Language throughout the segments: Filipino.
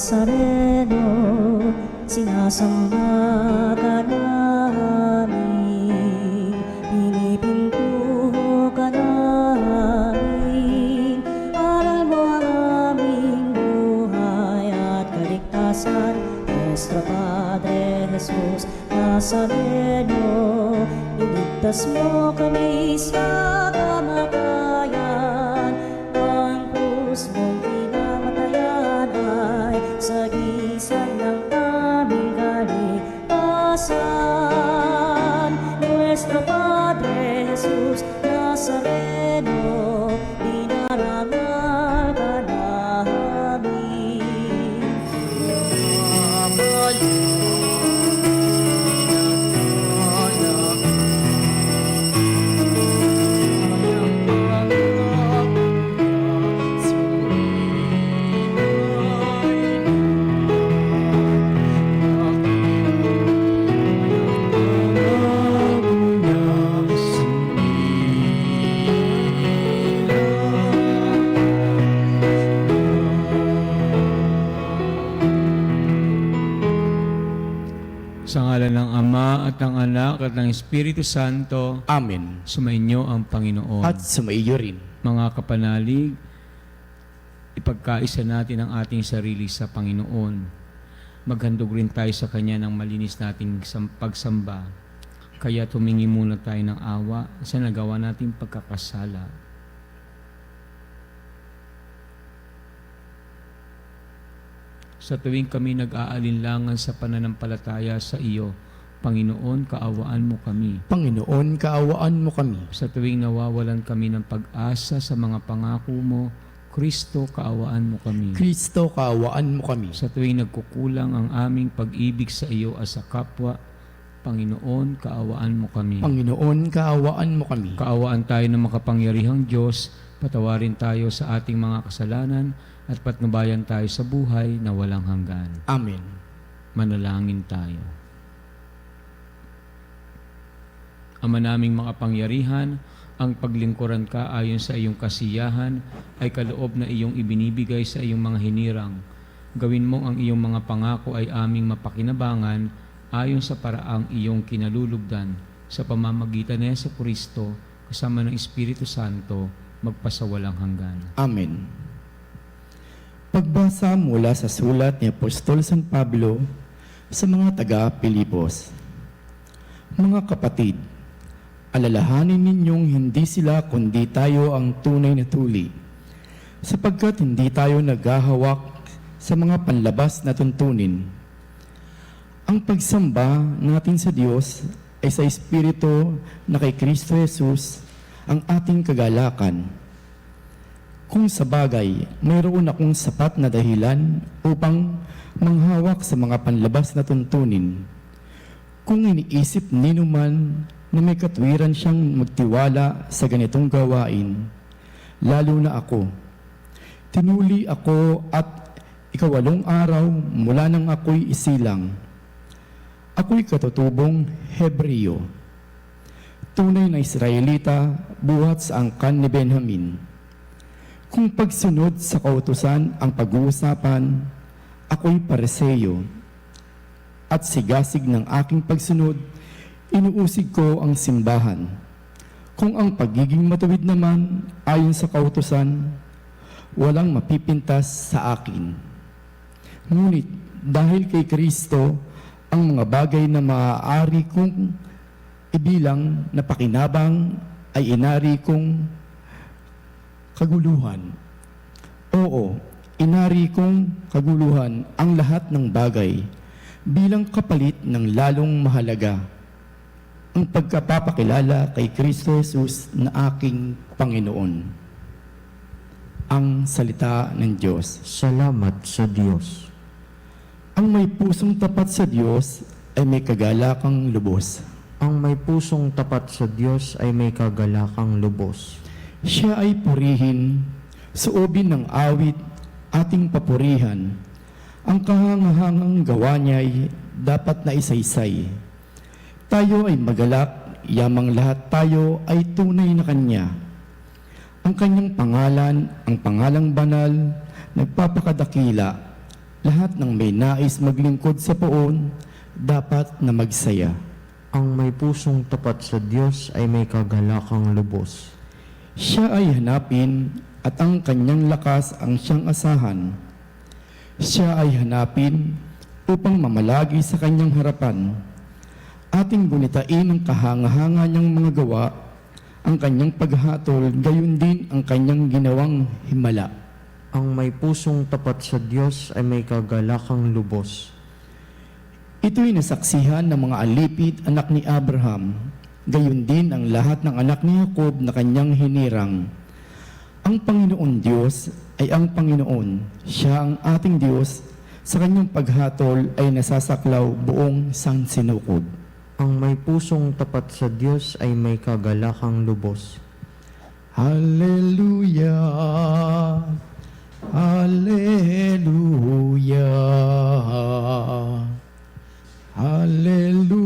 Nazareno, sinasamba ka namin, pinipinto ka namin. Aral mo ang aming buhay at kaligtasan, Nuestro Padre Jesus Nazareno, iligtas mo kami sa kamatayan. Ang krus mong pinamatayan ay sagisag ng aming kaligtasan. Nuestro Padre Jesus Nazareno, dinarangal ka namin. Sa ngalan ng Ama at ng Anak at ng Espiritu Santo, Amen. sumainyo ang Panginoon. At sumaiyo rin. Mga kapanalig, ipagkaisa natin ang ating sarili sa Panginoon. Maghandog rin tayo sa Kanya ng malinis nating pagsamba. Kaya tumingi muna tayo ng awa sa nagawa nating pagkakasala. Sa tuwing kami nag-aalinlangan sa pananampalataya sa iyo, Panginoon, kaawaan mo kami. Panginoon, kaawaan mo kami. Sa tuwing nawawalan kami ng pag-asa sa mga pangako mo, Kristo, kaawaan mo kami. Kristo, kaawaan mo kami. Sa tuwing nagkukulang ang aming pag-ibig sa iyo at sa kapwa, Panginoon, kaawaan mo kami. Panginoon, kaawaan mo kami. Kaawaan tayo ng makapangyarihang Diyos, patawarin tayo sa ating mga kasalanan at patnubayan tayo sa buhay na walang hanggan. Amen. Manalangin tayo. Ama naming makapangyarihan, ang paglingkuran ka ayon sa iyong kasiyahan ay kaloob na iyong ibinibigay sa iyong mga hinirang. Gawin mo ang iyong mga pangako ay aming mapakinabangan ayon sa paraang iyong kinalulugdan sa pamamagitan ni Jesucristo kasama ng Espiritu Santo magpasawalang hanggan. Amen. Pagbasa mula sa sulat ni Apostol San Pablo sa mga taga-Pilipos. Mga kapatid, alalahanin ninyong hindi sila kundi tayo ang tunay na tuli, sapagkat hindi tayo naghahawak sa mga panlabas na tuntunin. Ang pagsamba natin sa Diyos ay sa Espiritu na kay Kristo Jesus ang ating kagalakan. Kung sa bagay, mayroon akong sapat na dahilan upang manghawak sa mga panlabas na tuntunin. Kung iniisip nino man na may katwiran siyang magtiwala sa ganitong gawain, lalo na ako. Tinuli ako at 8 araw mula nang ako'y isilang. Ako'y katutubong Hebreo, tunay na Israelita buhat sa angkan ni Benjamin. Kung pagsunod sa kautusan ang pag-uusapan, ako'y Pariseo, at sigasig ng aking pagsunod, inuusig ko ang simbahan. Kung ang pagiging matuwid naman ayon sa kautusan, walang mapipintas sa akin. Ngunit dahil kay Kristo, ang mga bagay na maaari kong ibilang na pakinabang ay inari kong kaguluhan. Oo, inari kong kaguluhan ang lahat ng bagay bilang kapalit ng lalong mahalaga, ang pagkapapakilala kay Kristo Jesus na aking Panginoon. Ang salita ng Diyos. Salamat sa Diyos. Ang may pusong tapat sa Diyos ay may kagalakang lubos. Ang may pusong tapat sa Diyos ay may kagalakang lubos. Siya ay purihin, suobin ng awit, ating papurihan. Ang kahangahangang gawa niya ay dapat na isaysay. Tayo ay magalak, yamang lahat tayo ay tunay na Kanya. Ang Kanyang pangalan, ang pangalang banal, nagpapakadakila, Lahat ng may nais maglingkod sa poon, dapat na magsaya. Ang may pusong tapat sa Diyos ay may kagalakang lubos. Siya ay hanapin at ang kanyang lakas ang siyang asahan. Siya ay hanapin upang mamalagi sa kanyang harapan. Ating gunitain ang kahanga-hanga niyang mga gawa, ang kanyang paghatol, gayon din ang kanyang ginawang himala. Ang may pusong tapat sa Diyos ay may kagalakang lubos. Ito'y nasaksihan ng mga alipid anak ni Abraham, gayon din ang lahat ng anak ni Jacob na kanyang hinirang. Ang Panginoon Diyos ay ang Panginoon, siya ang ating Diyos, sa kanyang paghatol ay nasasaklaw buong sansinukob. Ang may pusong tapat sa Diyos ay may kagalakang lubos. Hallelujah! Hallelujah! Hallelujah!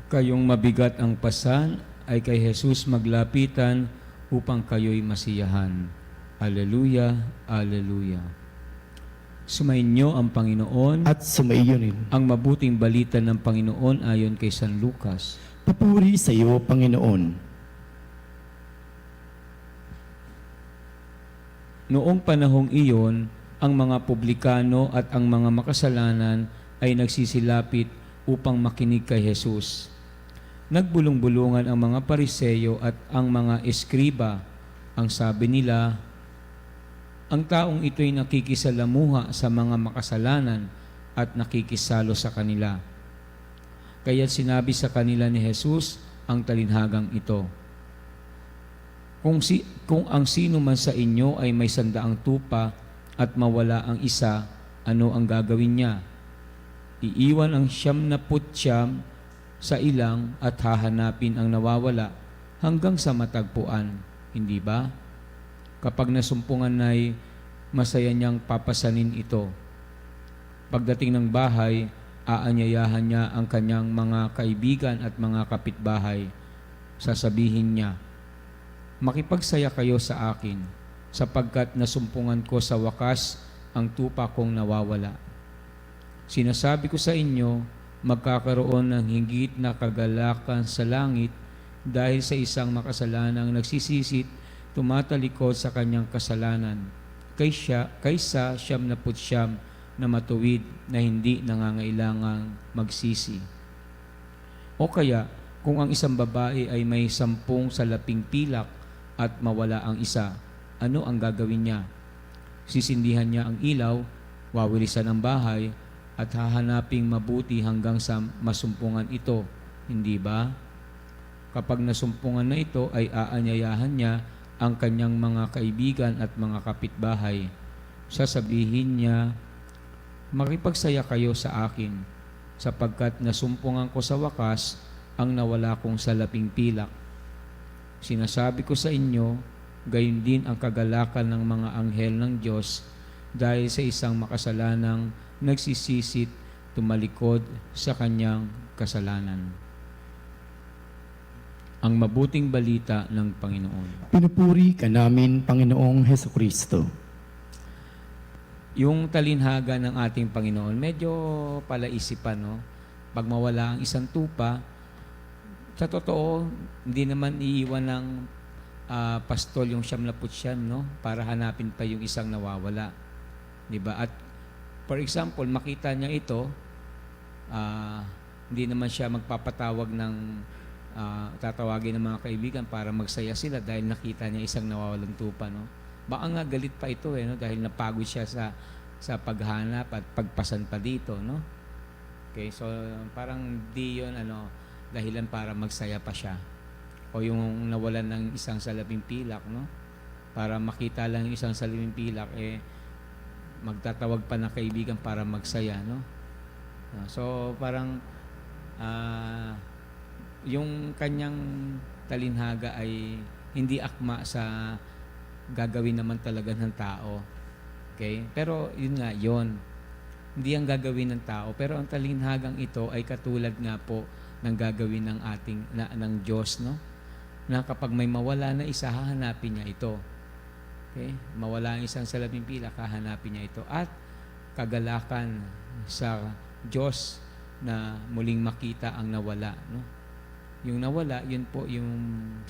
Kayong mabigat ang pasan ay kay Jesus maglapitan upang kayo'y masiyahan. Alleluia, Alleluia. Sumainyo ang Panginoon. At sumaiyo rin. Ang mabuting balita ng Panginoon ayon kay San Lucas. Papuri sa iyo, Panginoon. Noong panahong iyon, ang mga publikano at ang mga makasalanan ay nagsisilapit upang makinig kay Jesus. Nagbulong-bulungan ang mga Pariseyo at ang mga eskriba. Ang sabi nila, ang taong ito'y nakikisalamuha sa mga makasalanan at nakikisalo sa kanila. Kaya sinabi sa kanila ni Jesus ang talinhagang ito, Kung ang sino man sa inyo ay may 100 tupa at mawala ang isa, ano ang gagawin niya? Iiwan ang 99 sa ilang at hahanapin ang nawawala hanggang sa matagpuan. Hindi ba? Kapag nasumpungan ay masaya niyang papasanin ito. Pagdating ng bahay, aanyayahan niya ang kanyang mga kaibigan at mga kapitbahay. Sasabihin niya, makipagsaya kayo sa akin, sapagkat nasumpungan ko sa wakas ang tupa kong nawawala. Sinasabi ko sa inyo, magkakaroon ng higit na kagalakan sa langit dahil sa isang makasalanang nagsisisit, tumatalikod sa kanyang kasalanan, kaysa 99 na matuwid na hindi nangangailangang magsisi. O kaya, kung ang isang babae ay may 10 salaping pilak at mawala ang isa, ano ang gagawin niya? Sisindihan niya ang ilaw, wawilisan ang bahay, at hahanaping mabuti hanggang sa masumpungan ito. Hindi ba? Kapag nasumpungan na ito, ay aanyayahan niya ang kanyang mga kaibigan at mga kapitbahay. Sasabihin niya, makipagsaya kayo sa akin, sapagkat nasumpungan ko sa wakas ang nawala kong salaping pilak. Sinasabi ko sa inyo, gayon din ang kagalakan ng mga anghel ng Diyos dahil sa isang makasalanang nagsisisit, tumalikod sa kanyang kasalanan. Ang mabuting balita ng Panginoon. Pinupuri ka namin, Panginoong Hesukristo. Yung talinhaga ng ating Panginoon, medyo palaisipan, no? Pag mawala ang isang tupa, sa totoo, hindi naman iiwan ng pastol yung 99, no? Para hanapin pa yung isang nawawala. Diba? At for example, makita niya ito, hindi naman siya magpapatawag ng tatawagin ng mga kaibigan para magsaya sila dahil nakita niya isang nawawalang tupa, no? Baka nga galit pa ito, no? Dahil napagod siya sa paghanap at pagpasan pa dito, no? Okay, so parang di yun, dahilan para magsaya pa siya. O yung nawalan ng isang salaping pilak, no? Para makita lang yung isang salaping pilak, magtatawag pa na kaibigan para magsaya, no? So parang yung kanyang talinhaga ay hindi akma sa gagawin naman talaga ng tao. Okay? Pero yun nga, yun. Hindi ang gagawin ng tao, pero ang talinhagang ito ay katulad nga po ng gagawin ng ng Diyos, no? Na kapag may mawala na isa, hahanapin niya ito. Okay? Mawala ang isang salabing pila, kahanapin niya ito. At kagalakan sa Diyos na muling makita ang nawala. No? Yung nawala, yun po yung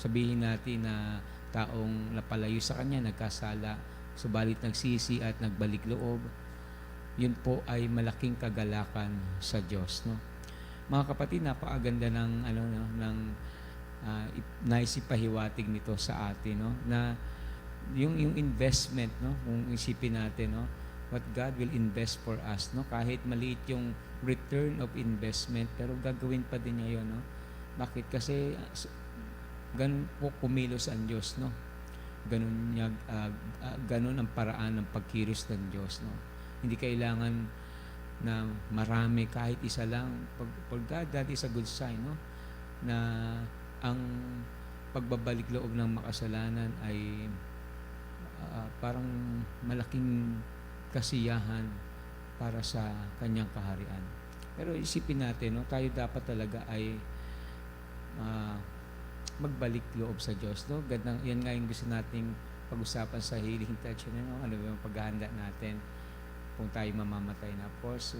sabihin natin na taong napalayo sa Kanya, nagkasala, subalit nagsisi at nagbalik loob. Yun po ay malaking kagalakan sa Diyos. No? Mga kapatid, napakaganda ng naisipahiwatig nito sa atin, no? Na yung investment, no? Kung isipin natin, no? What God will invest for us, no? Kahit maliit yung return of investment, pero gagawin pa din niya yun, no? Bakit? Kasi ganun po kumilos ang Diyos, no? Ganun ang paraan ng pagkilos ng Diyos, no? Hindi kailangan na marami, kahit isa lang. For God, that is a good sign, no? Na ang pagbabalik loob ng makasalanan ay parang malaking kasiyahan para sa Kanyang kaharian. Pero isipin natin, no? Tayo dapat talaga ay magbalik loob sa Diyos, no? Yan nga yung gusto nating pag-usapan sa healing touch, no? Ano ba yung paghahanda natin kung tayo mamamatay na. Of course,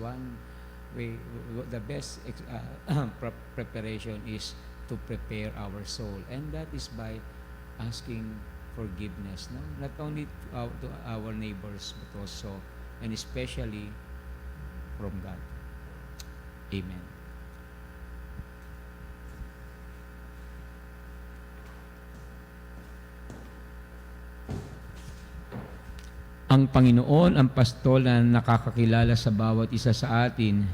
the best preparation is to prepare our soul, and that is by asking forgiveness, no? Not only to our neighbors, but also and especially from God. Amen. Ang Panginoon ang pastol na nakakakilala sa bawat isa sa atin.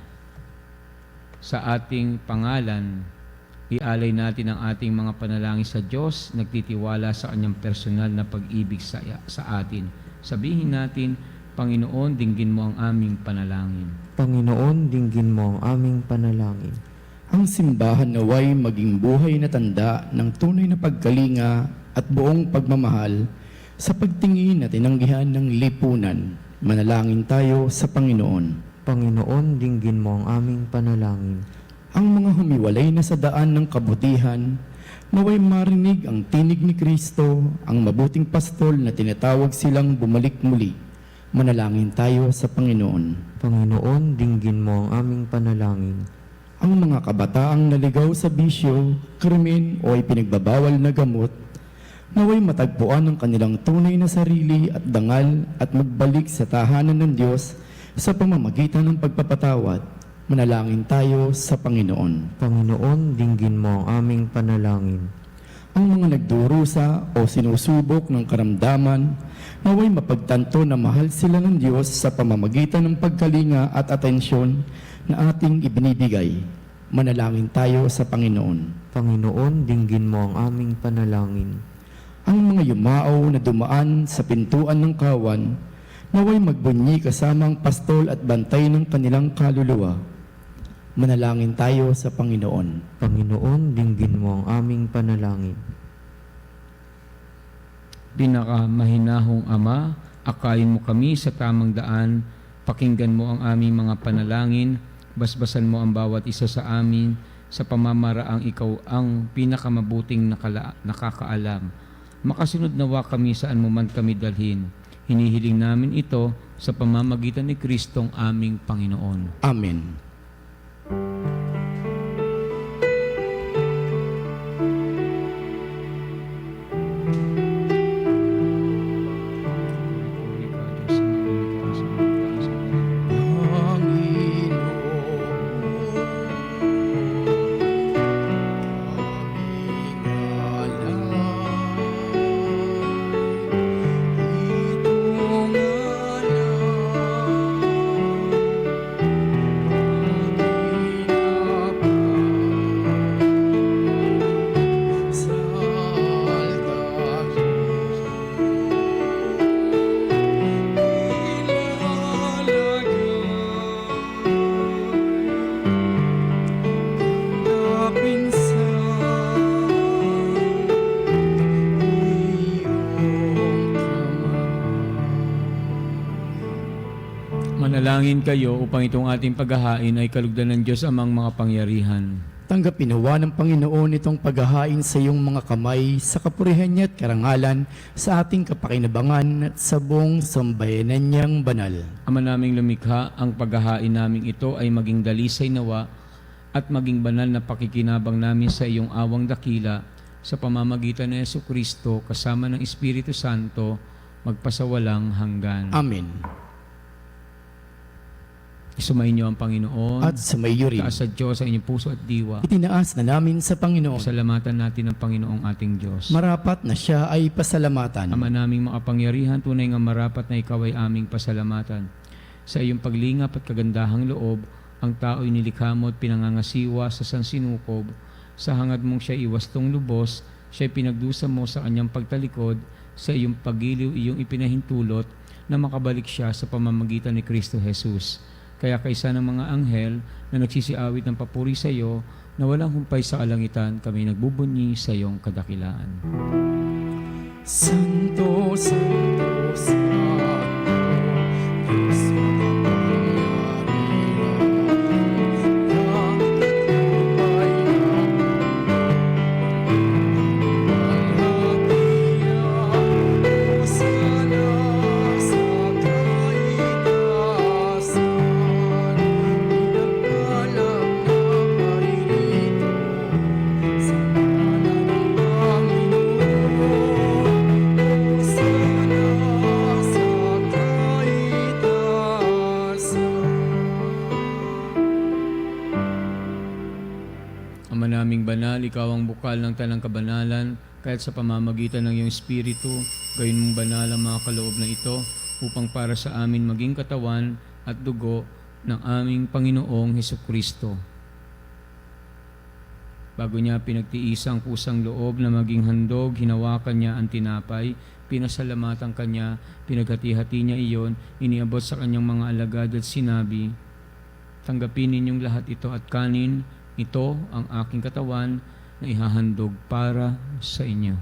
Sa ating pangalan, ialay natin ang ating mga panalangin sa Diyos, nagtitiwala sa Kanyang personal na pag-ibig sa atin. Sabihin natin, Panginoon, dinggin mo ang aming panalangin. Panginoon, dinggin mo ang aming panalangin. Ang simbahan naway maging buhay na tanda ng tunay na pagkalinga at buong pagmamahal sa pagtingin na tinanggihan ng lipunan. Manalangin tayo sa Panginoon. Panginoon, dinggin mo ang aming panalangin. Ang mga humiwalay na sa daan ng kabutihan, naway marinig ang tinig ni Kristo, ang mabuting pastol na tinatawag silang bumalik muli. Manalangin tayo sa Panginoon. Panginoon, dinggin mo ang aming panalangin. Ang mga kabataang naligaw sa bisyo, krimen o ay pinagbabawal na gamot, naway matagpuan ang kanilang tunay na sarili at dangal at magbalik sa tahanan ng Diyos sa pamamagitan ng pagpapatawad. Manalangin tayo sa Panginoon. Panginoon, dinggin mo ang aming panalangin. Ang mga nagdurusa o sinusubok ng karamdaman, naway mapagtanto na mahal sila ng Diyos sa pamamagitan ng pagkalinga at atensyon na ating ibinibigay. Manalangin tayo sa Panginoon. Panginoon, dinggin mo ang aming panalangin. Ang mga yumao na dumaan sa pintuan ng kawan, naway magbunyi kasama ang pastol at bantay ng kanilang kaluluwa. Manalangin tayo sa Panginoon. Panginoon, dinggin mo ang aming panalangin. Pinakamahinahong Ama, akayin mo kami sa tamang daan, pakinggan mo ang aming mga panalangin, basbasan mo ang bawat isa sa amin, sa pamamaraang ikaw ang pinakamabuting nakakaalam. Makasunod nawa kami saan mo man kami dalhin. Hinihiling namin ito sa pamamagitan ni Kristong aming Panginoon. Amen. Manalangin kayo upang itong ating paghahain ay kalugdan ng Diyos amang mga pangyarihan. Tanggapin nawa ng Panginoon itong paghahain sa iyong mga kamay sa kapurihan niya at karangalan sa ating kapakinabangan at sa buong sambayanan niyang banal. Ama naming lumikha, ang paghahain naming ito ay maging dalisay nawa at maging banal na pakikinabang namin sa iyong awang dakila sa pamamagitan ni Jesucristo kasama ng Espiritu Santo magpasawalang hanggan. Amen. Sumainyo ang Panginoon At sumaiyo rin. taas sa Diyos ang inyong puso at diwa. Itinaas na namin sa Panginoon. Salamatan natin ang Panginoong ating Diyos. Marapat na siya ay pasalamatan. Ama naming makapangyarihan, tunay nga marapat na ikaw ay aming pasalamatan. Sa iyong paglingap at kagandahang loob, ang tao'y nilikha mo at pinangangasiwa sa sansinukob. Sa hangad mong siya iwastong lubos, siya'y pinagdusa mo sa kanyang pagtalikod, sa iyong pagiliw iyong ipinahintulot na makabalik siya sa pamamagitan ni Kristo Jesus. Kaya kaysa ng mga anghel na nagsisiawit ng papuri sa iyo, na walang humpay sa kalangitan, kami nagbubunyi sa iyong kadakilaan. Santo, Santo, Santo, Diyos Ama naming banal, ikaw ang bukal ng tanang kabanalan, kahit sa pamamagitan ng iyong Espiritu, gawin mong banal ang mga kaloob na ito, upang para sa amin maging katawan at dugo ng aming Panginoong Hesukristo. Bago niya pinagtiis ang kusang loob na maging handog, hinawakan niya ang tinapay, pinasalamatan kanya, pinaghati-hati niya iyon, iniabot sa kanyang mga alagad at sinabi, "Tanggapin ninyong lahat ito at kanin, ito ang aking katawan na ihahandog para sa inyo."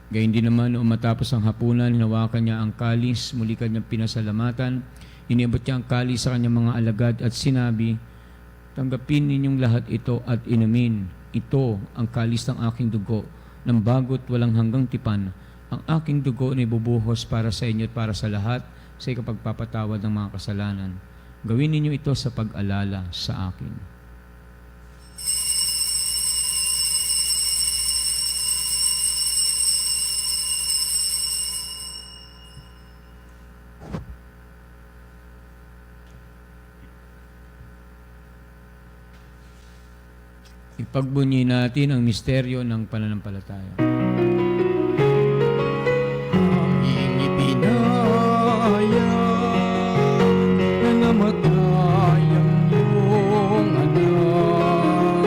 Gayun din naman, noong matapos ang hapunan, hinawakan niya ang kalis, muli kanyang pinasalamatan, iniabot niya ang kalis sa kanyang mga alagad at sinabi, "Tanggapin ninyong lahat ito at inumin. Ito ang kalis ng aking dugo, ng bago't walang hanggang tipan. Ang aking dugo na ibubuhos para sa inyo at para sa lahat sa ikapagpapatawad ng mga kasalanan. Gawin ninyo ito sa pag-alala sa akin." Ipagbunyi natin ang misteryo ng pananampalataya. Aming ipinaya na namatay ang iyong anak,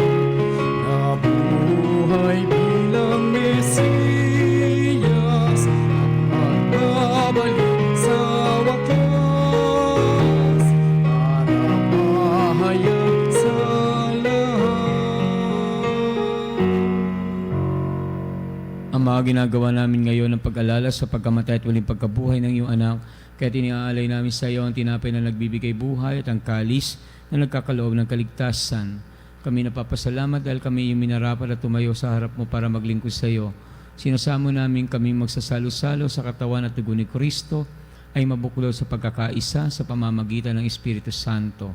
nabuhay bilang Mesiyas at magbabalik sa wakas para mahayag sa lahat. Ama, ginagawa namin ngayon ang pag-alala sa pagkamatay at waling pagkabuhay ng iyong anak, kaya tiniaalay namin sa iyo ang tinapay na nagbibigay buhay at ang kalis na nagkakaloob ng kaligtasan. Kami napapasalamat dahil kami iyong minarapat at tumayo sa harap mo para maglingkod sa iyo. Sinasamo namin kami magsasalo-salo sa katawan at dugo ni Kristo ay mabuklod sa pagkakaisa sa pamamagitan ng Espiritu Santo.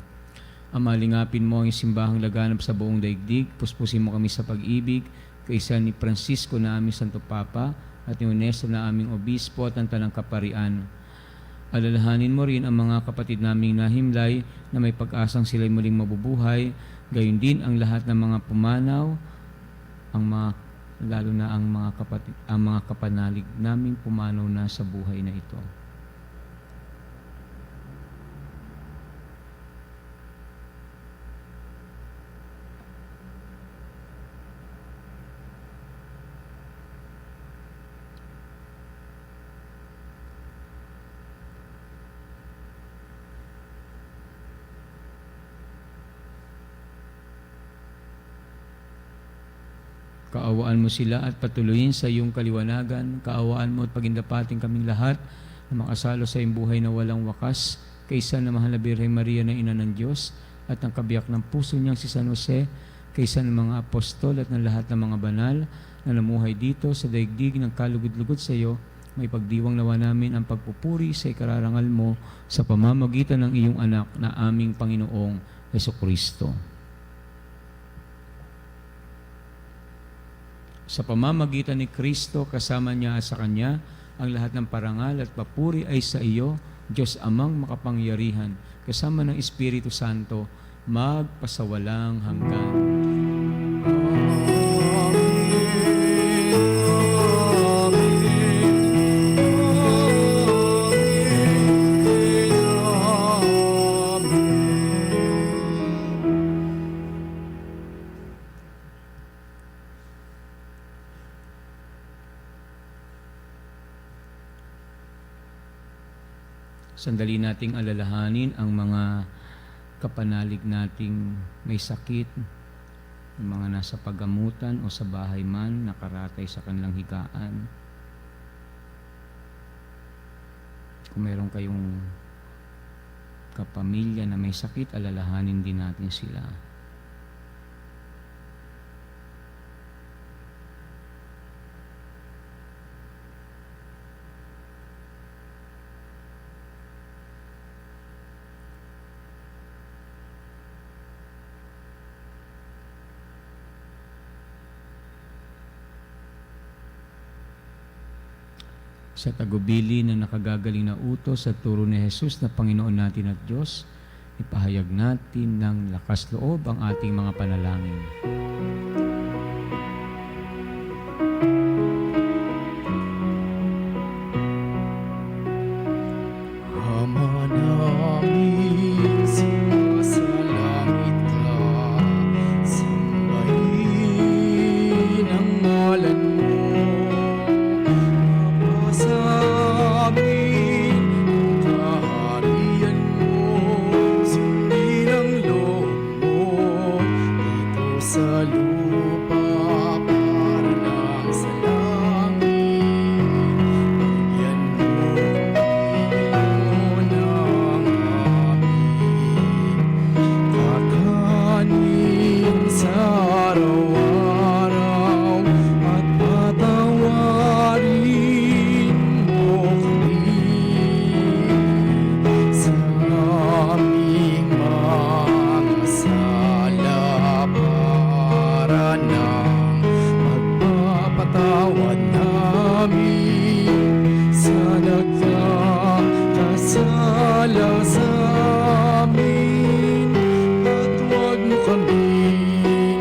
Ama, lingapin mo ang simbahang laganap sa buong daigdig, puspusin mo kami sa pag-ibig, kaisa ni Francisco na aming Santo Papa at ni Ernesto na aming Obispo at ang Tanang Kaparian. Alalahanin mo rin ang mga kapatid naming nahimlay na may pag-asang sila'y muling mabubuhay, gayon din ang lahat ng mga pumanaw, lalo na ang mga kapanalig naming pumanaw na sa buhay na ito. Kaawaan mo sila at patuloyin sa iyong kaliwanagan. Kaawaan mo at pagindapating kaming lahat na makasalo sa iyong buhay na walang wakas, kaysa na mahal na Birhen Maria na ina ng Diyos at ang kabiyak ng puso niyang si San Jose, kaysa ng mga apostol at ng lahat ng mga banal na namuhay dito sa daigdig ng kalugod-lugod sa iyo, may pagdiwang nawa namin ang pagpupuri sa ikararangal mo sa pamamagitan ng iyong anak na aming Panginoong Jesucristo. Sa pamamagitan ni Kristo, kasama niya at sa Kanya, ang lahat ng parangal at papuri ay sa iyo, Diyos Amang makapangyarihan, kasama ng Espiritu Santo, magpasawalang hanggan. Sandali nating alalahanin ang mga kapanalig nating may sakit, yung mga nasa paggamutan o sa bahay man, nakaratay sa kanilang higaan. Kung meron kayong kapamilya na may sakit, alalahanin din natin sila. Sa tagubili na nakagagaling na utos sa turo ni Jesus na Panginoon natin at Diyos, ipahayag natin ng lakas loob ang ating mga panalangin. Ama namin, sumasalangit ka, sambahin ang ngalan mo. Sa lupa para lang sa langit, bigyan mo ng aming kakanin sa araw-araw, at patawarin mo kami sa aming mga sala, para nang magpapatawad namin sa nagkakasala sa amin, at huwag mo kaming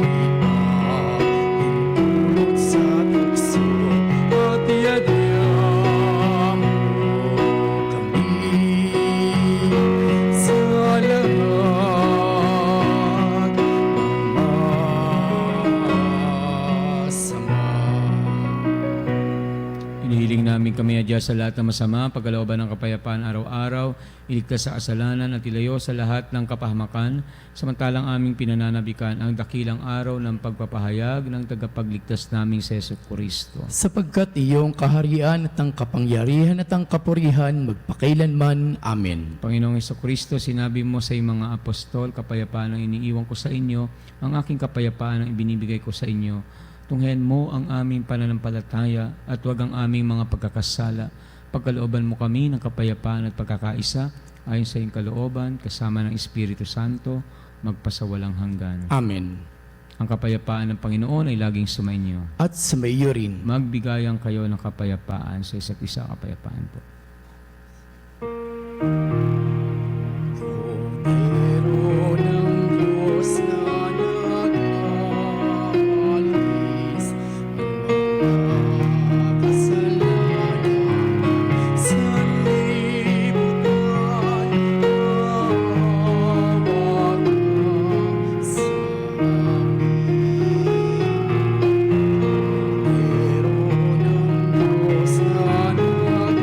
ipahintulot sa tukso, at iadya mo kami sa lahat masama. Inihiling namin kami adya sa lahat ng masama, pagkalooban ng kapayapaan araw-araw, iligtas sa kasalanan at ilayo sa lahat ng kapahamakan, samantalang aming pinananabikan ang dakilang araw ng pagpapahayag ng tagapagligtas naming si Jesucristo. Sapagkat iyong kaharian at ang kapangyarihan at ang kapurihan magpakailanman. Amen. Panginoong Jesucristo, sinabi mo sa iyong mga apostol, kapayapaan ang iniiwan ko sa inyo, ang aking kapayapaan ang ibinibigay ko sa inyo. Tunghayan mo ang aming pananampalataya at huwag ang aming mga pagkakasala. Pagkalooban mo kami ng kapayapaan at pagkakaisa ayon sa iyong kalooban, kasama ng Espiritu Santo, magpasawalang hanggan. Amen. Ang kapayapaan ng Panginoon ay laging sumainyo. At sumaiyo rin. Magbigayan kayo ng kapayapaan sa isa't isa. Kapayapaan po. Kordero ng Diyos na nag-alis ng mga kasalanan sa libutan, tawag ka sa amin. Kordero ng Diyos na nag-alis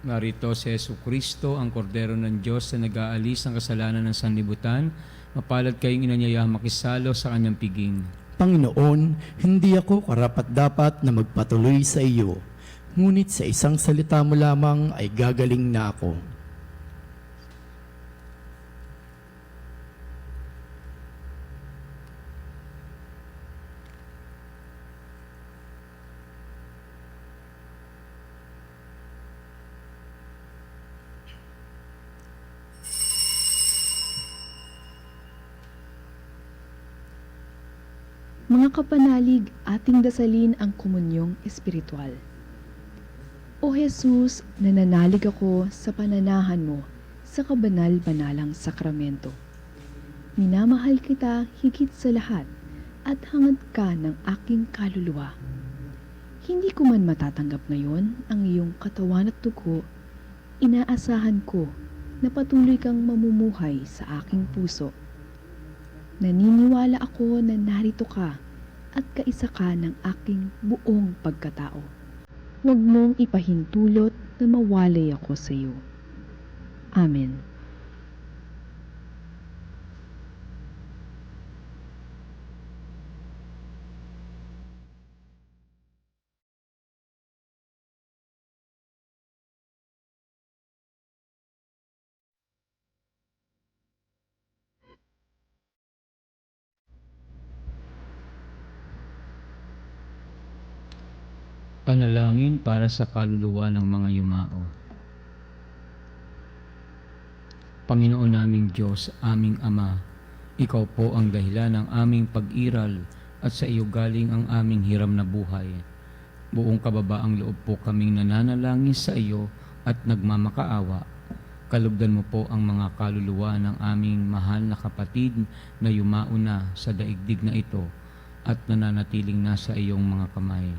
Narito si Jesucristo, ang kordero ng Diyos na nag-aalis ng kasalanan ng sanlibutan. Mapalad kayong inanyayahang makisalo sa kanyang piging. Panginoon, hindi ako karapat-dapat na magpatuloy sa iyo, ngunit sa isang salita mo lamang ay gagaling na ako. Mga kapanalig, ating dasalin ang komunyong espiritual. O Jesus, nananalig ako sa pananahan mo sa kabanal-banalang sakramento. Minamahal kita higit sa lahat at hangad ka ng aking kaluluwa. Hindi ko man matatanggap ngayon ang iyong katawan at dugo, inaasahan ko na patuloy kang mamumuhay sa aking puso. Naniniwala ako na narito ka at kaisa ka ng aking buong pagkatao. Huwag mong ipahintulot na mawalay ako sa iyo. Amen. Panalangin para sa kaluluwa ng mga yumao. Panginoon naming Diyos, aming Ama, Ikaw po ang dahilan ng aming pag-iral at sa iyo galing ang aming hiram na buhay. Buong kababaang loob po kaming nananalangin sa iyo at nagmamakaawa. Kalugdan mo po ang mga kaluluwa ng aming mahal na kapatid na yumao na sa daigdig na ito at nananatiling nasa iyong mga kamay.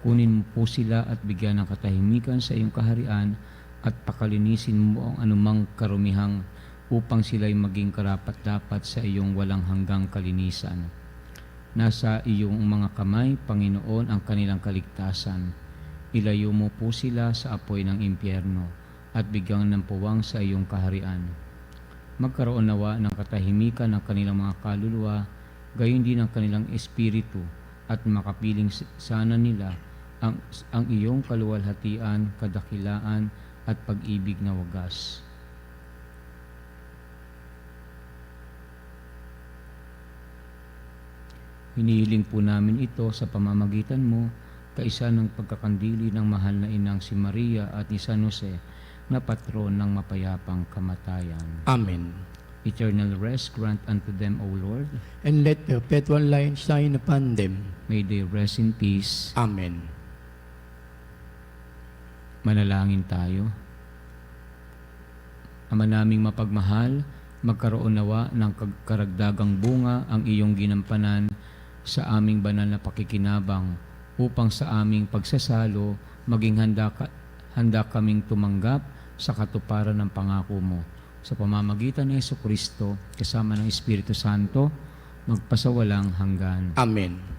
Kunin mo po sila at bigyan ng katahimikan sa iyong kaharian at pakalinisin mo ang anumang karumihang upang sila'y maging karapat-dapat sa iyong walang hanggang kalinisan. Nasa iyong mga kamay, Panginoon, ang kanilang kaligtasan. Ilayo mo po sila sa apoy ng impyerno at bigyan ng puwang sa iyong kaharian. Magkaroon nawa ng katahimikan ng kanilang mga kaluluwa, gayon din ang kanilang espiritu at makapiling sana nila ang iyong kaluwalhatian, kadakilaan at pag-ibig na wagas. Hinihiling po namin ito sa pamamagitan mo, kaisa ng pagkakandili ng mahal na inang si Maria at ni San Jose, na patron ng mapayapang kamatayan. Amen. Eternal rest grant unto them, O Lord. And let perpetual light shine upon them. May they rest in peace. Amen. Manalangin tayo. Ama naming mapagmahal, magkaroon nawa ng karagdagang bunga ang iyong ginampanan sa aming banal na pakikinabang upang sa aming pagsasalo maging handa kaming tumanggap sa katuparan ng pangako mo. Sa pamamagitan ni Jesucristo, kasama ng Espiritu Santo, magpasawalang hanggan. Amen.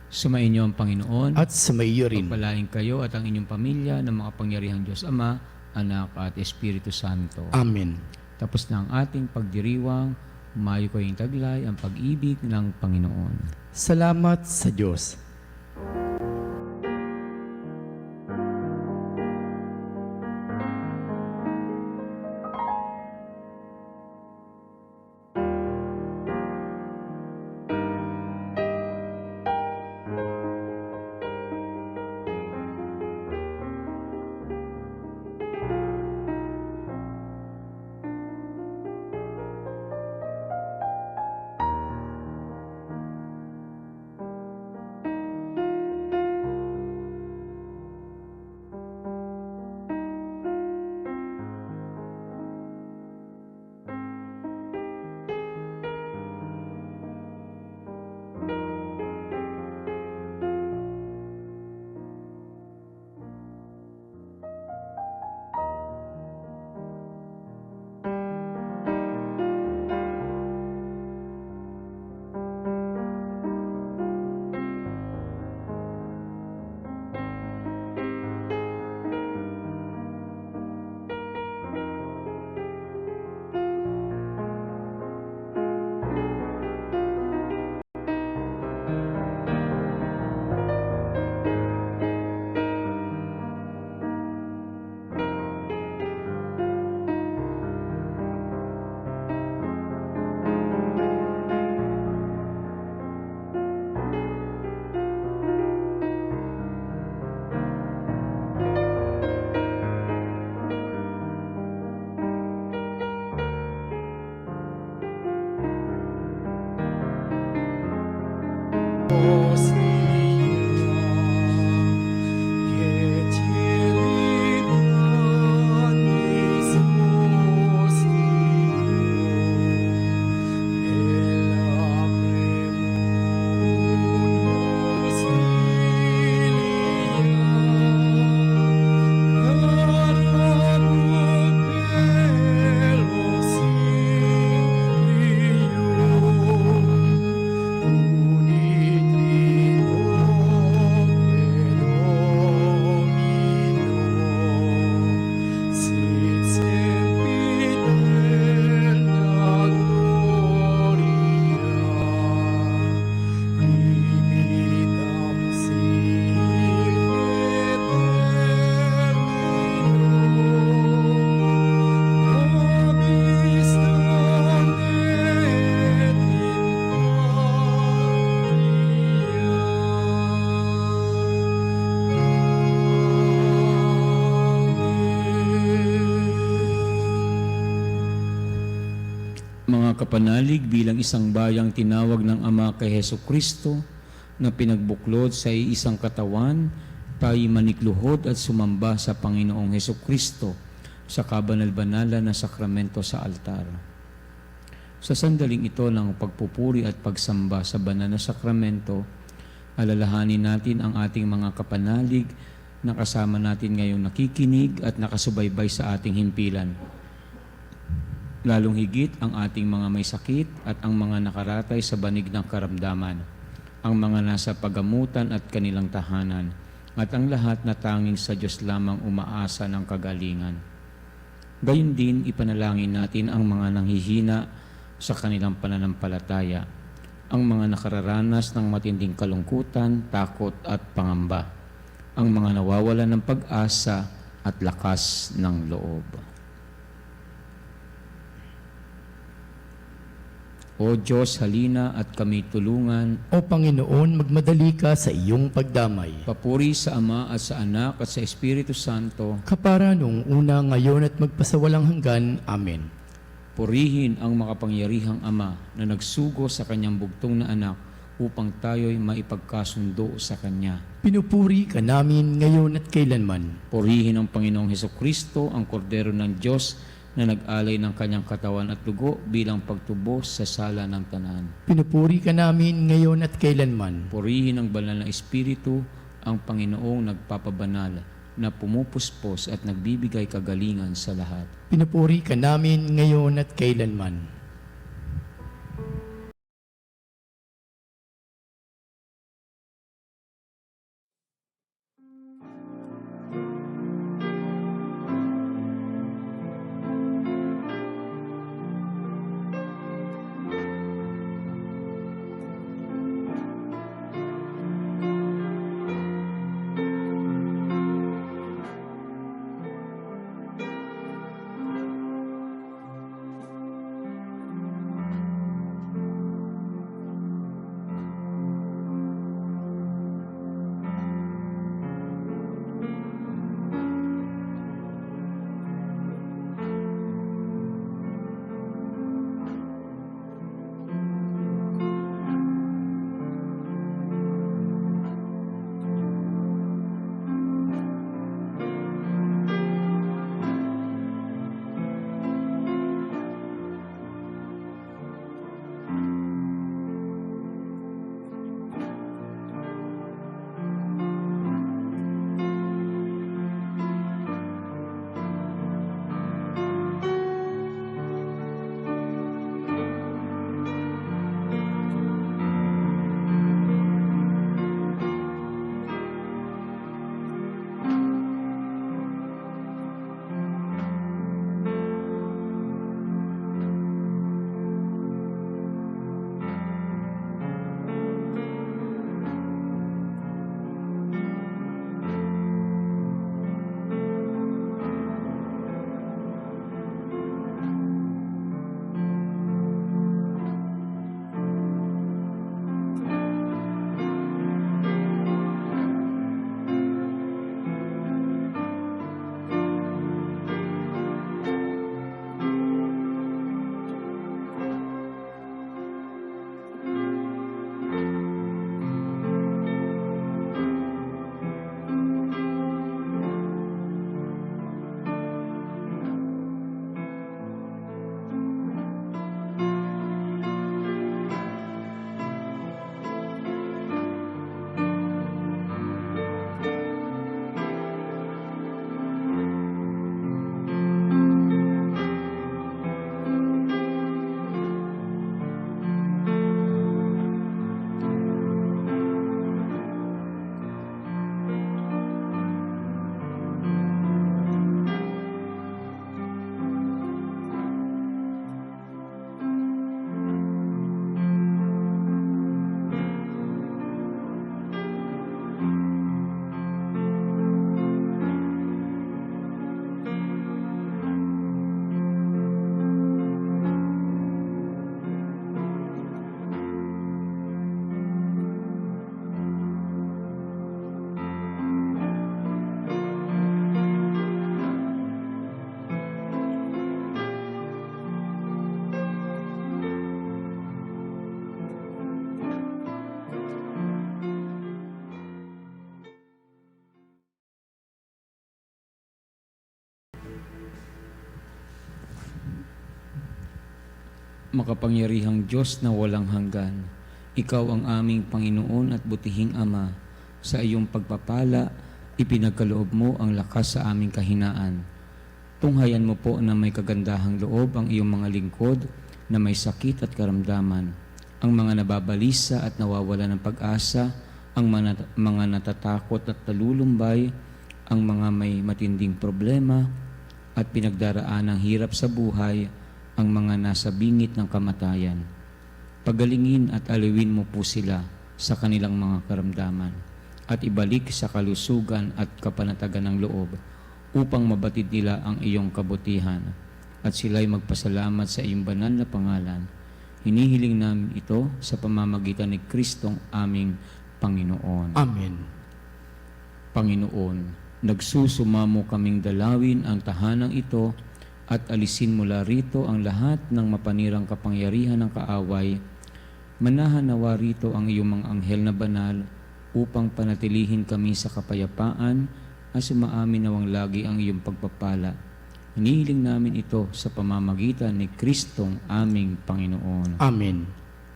Sumainyo ang Panginoon At sumaiyo rin. pagpalain kayo at ang inyong pamilya ng makapangyarihang Diyos Ama, Anak at Espiritu Santo. Amen. Tapos na ang ating pagdiriwang, umayo kayong taglay ang pag-ibig ng Panginoon. Salamat sa Diyos. Mga kapanalig, bilang isang bayang tinawag ng Ama kay Hesu Kristo na pinagbuklod sa isang katawan, tayo manikluhod at sumamba sa Panginoong Hesu Kristo sa kabanal-banalan na sakramento sa altar. Sa sandaling ito ng pagpupuri at pagsamba sa banal na sakramento, alalahanin natin ang ating mga kapanalig na kasama natin ngayong nakikinig at nakasubaybay sa ating himpilan. Lalong higit ang ating mga may sakit at ang mga nakaratay sa banig ng karamdaman, ang mga nasa pagamutan at kanilang tahanan, at ang lahat na tanging sa Diyos lamang umaasa ng kagalingan. Gayon din ipanalangin natin ang mga nanghihina sa kanilang pananampalataya, ang mga nakararanas ng matinding kalungkutan, takot at pangamba, ang mga nawawalan ng pag-asa at lakas ng loob. O Diyos, halina at kami tulungan. O Panginoon, magmadali ka sa iyong pagdamay. Papuri sa Ama at sa Anak at sa Espiritu Santo. Kapara noong una, ngayon at magpasawalang hanggan. Amen. Purihin ang makapangyarihang Ama na nagsugo sa kanyang bugtong na anak upang tayo'y maipagkasundo sa Kanya. Pinupuri ka namin ngayon at kailanman. Purihin ang Panginoong Hesukristo, ang Kordero ng Diyos na nag-alay ng kanyang katawan at dugo bilang pagtubos sa sala ng tanan. Pinupuri ka namin ngayon at kailanman. Purihin ang banal na Espiritu, ang Panginoong nagpapabanal, na pumupuspos at nagbibigay kagalingan sa lahat. Pinupuri ka namin ngayon at kailanman. Makapangyarihang Diyos na walang hanggan, Ikaw ang aming Panginoon at butihing Ama. Sa iyong pagpapala, ipinagkaloob mo ang lakas sa aming kahinaan. Tunghayan mo po na may kagandahang loob ang iyong mga lingkod na may sakit at karamdaman, ang mga nababalisa at nawawala ng pag-asa, ang mga natatakot at nalulumbay, ang mga may matinding problema at pinagdaraan ng hirap sa buhay, ang mga nasa bingit ng kamatayan. Pagalingin at aliwin mo po sila sa kanilang mga karamdaman at ibalik sa kalusugan at kapanatagan ng loob upang mabatid nila ang iyong kabutihan at sila'y magpasalamat sa iyong banal na pangalan. Hinihiling namin ito sa pamamagitan ni Kristong aming Panginoon. Amen. Panginoon, nagsusumamo kaming dalawin ang tahanang ito at alisin mula rito ang lahat ng mapanirang kapangyarihan ng kaaway. Manahan nawa rito ang iyong mga anghel na banal upang panatilihin kami sa kapayapaan at sumaamin nawang lagi ang iyong pagpapala. Hinihiling namin ito sa pamamagitan ni Kristong aming Panginoon. Amen.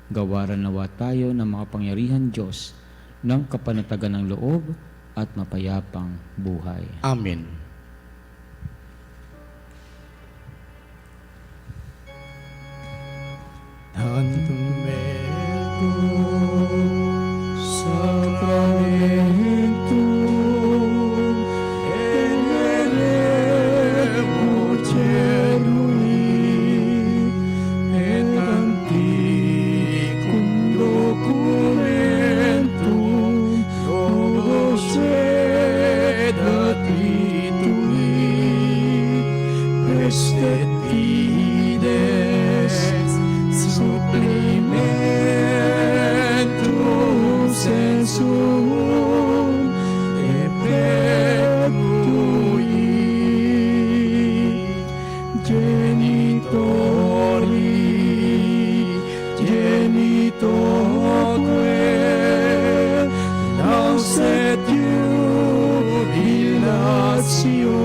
Gawaran nawa tayo ng makapangyarihan Diyos ng kapanatagan ng loob at mapayapang buhay. Amen. Tantum sacramentum eneremo celui et antiquum documentum novo sed attitui prestet fides supplimentum sensum et perpetuui genitoque lauset jubilatio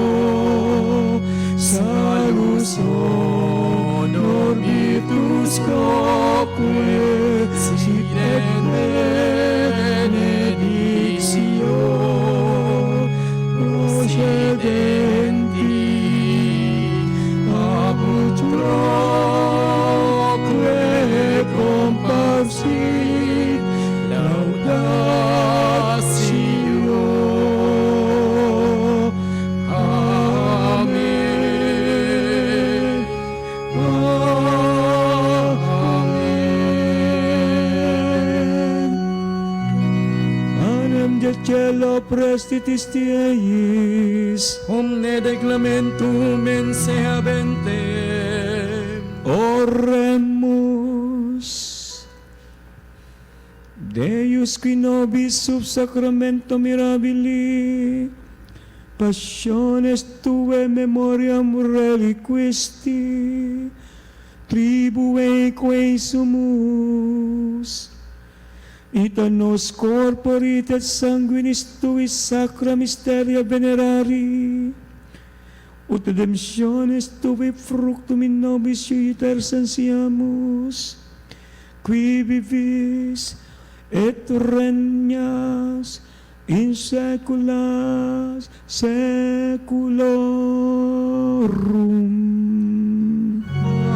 salus honor virtus coque sit et benedictio procedenti apud proque comparsit laudatio. Amen. Amen. Panem del cielo prestitis tieis, omne declamentum mense habentem. Oremus. Deus qui nobis sub sacramento mirabili passiones tuae memoriam reliquisti tribueque sumus ita nos corporis et sanguinis tuis sacra mysteria venerari ut redemptionis tuae fructum in nobis iuter sensiamus qui vivis et regnas in saecula saeculorum. Amen.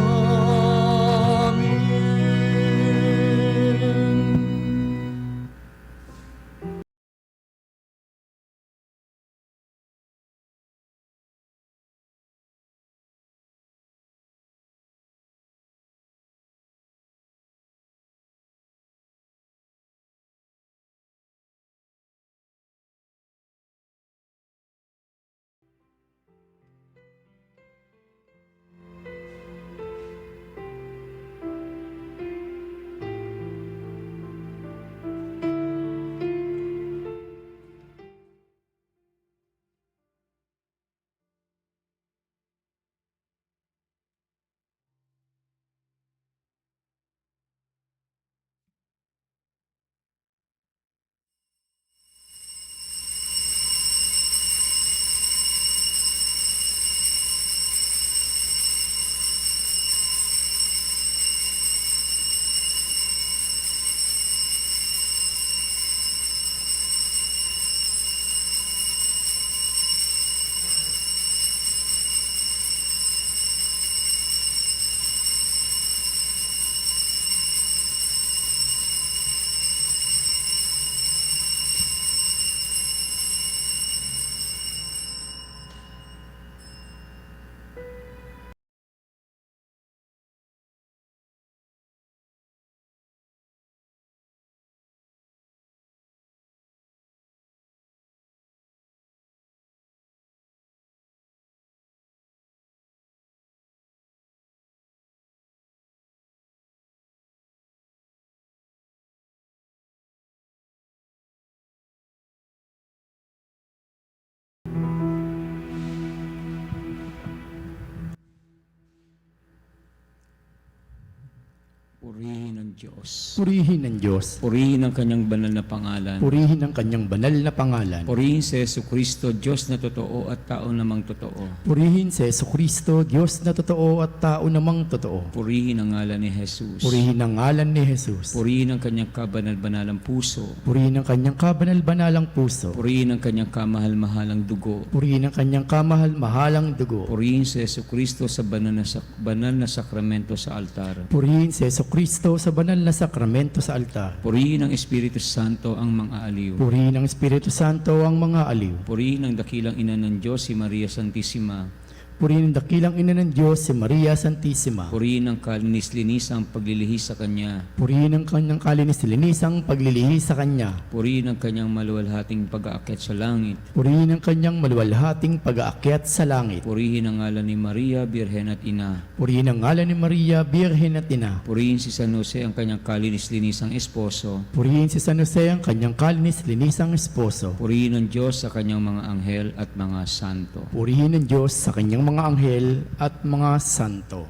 ng Diyos. Purihin ng Diyos. Purihin ang kanyang banal na pangalan. Purihin ang kanyang banal na pangalan. Purihin si Jesucristo, Diyos na totoo at tao namang totoo. Purihin si Jesucristo, Diyos na totoo at tao namang totoo. Purihin ang ngalan ni Jesus. Purihin ang ngalan ni Jesus. Purihin ang kanyang kabanal-banalang puso. Purihin ang kanyang kabanal-banalang puso. Purihin ang kanyang kamahal-mahalang dugo. Purihin ang kanyang kamahal-mahalang dugo. Purihin si Jesucristo sa banal na sakramento sa altar. Purihin si Jesucristo sa banal na sakramento sa altar. Purihin ang Espiritu Santo ang mga aliw. Purihin ang Espiritu Santo ang mga aliw. Purihin ang dakilang ina ng Diyos, si Maria Santissima. Purihin ang dakilang ina ng Diyos, si Maria Santissima. Purihin ang kalinis-linisang paglilihis sa Kanya. Purihin ang kanyang kalinis-linisang paglilihis sa Kanya. Purihin ang kanyang maluwalhating pag-aakyat sa langit. Purihin ang kanyang maluwalhating pag-aakyat sa langit. Purihin ang ngalan ni Maria, Birhen at Ina. Purihin ang ngalan ni Maria, Birhen at Ina. Purihin si San Jose, ang kanyang kalinis-linisang esposo. Purihin si San Jose, ang kanyang kalinis-linisang esposo. Purihin ang Diyos sa kanyang mga anghel at mga santo. Purihin ng Diyos sa kanyang mga anghel at mga santo.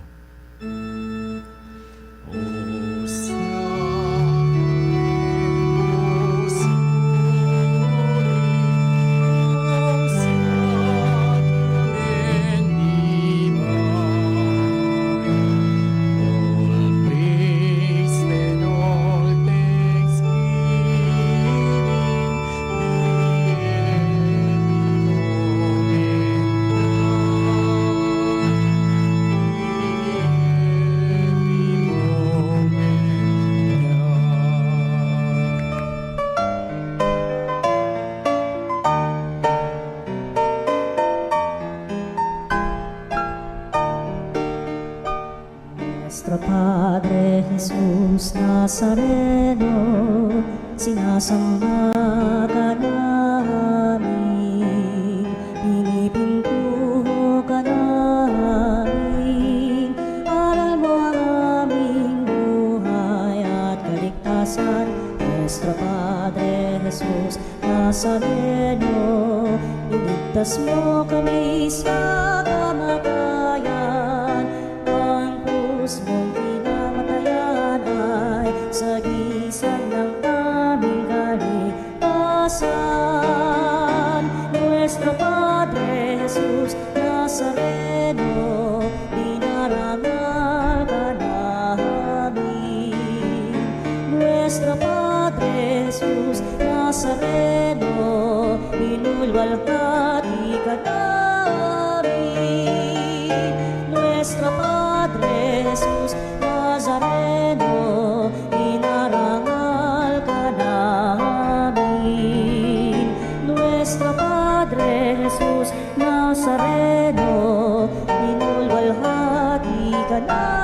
Nuestro Padre Jesus Nazareno, sinasamba ka namin, pinipintuho ka namin, aral mo ang aming buhay at kaligtasan. Nuestro Padre Jesus Nazareno, iligtas mo kami sa kamatayan, ang krus mong pinamatayan ay sagisag ng aming kaligtasan. Nuestro Padre Jesus Nazareno, dinarangal ka namin. Nuestro Padre Jesus Nazareno, inulwalhati ka namin. Nuestro Padre Jesus Nazareno, inarangal ka namin. Nuestro Padre Jesus Nazareno, inulwalhati ka namin.